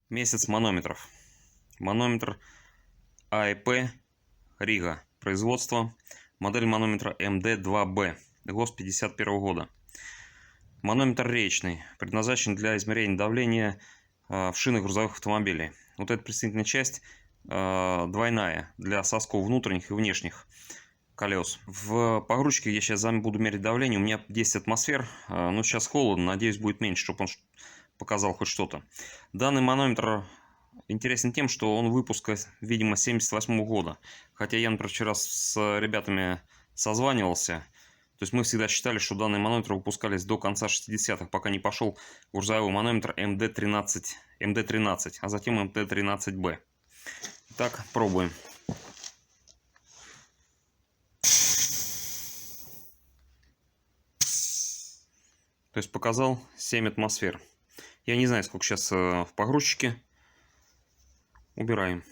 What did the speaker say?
Месяц манометров. Манометр АЭП Рига. Производство. Модель манометра МД2Б. ГОСТ 51 года. Манометр речный. Предназначен для измерения давления в шинах грузовых автомобилей. Вот эта представительная часть двойная для сосков внутренних и внешних колес. В погрузчике я сейчас буду мерить давление. У меня 10 атмосфер. Но сейчас холодно. Надеюсь, будет меньше, чтобы он показал хоть что-то. Данный манометр интересен тем, что он выпуска, видимо, 78 года. Хотя я, например, вчера с ребятами созванивался. То есть мы всегда считали, что данные манометры выпускались до конца 60-х, пока не пошел грузовой манометр МД-13, а затем МД-13Б. Так, пробуем. То есть показал 7 атмосфер. Я не знаю, сколько сейчас в погрузчике. Убираем.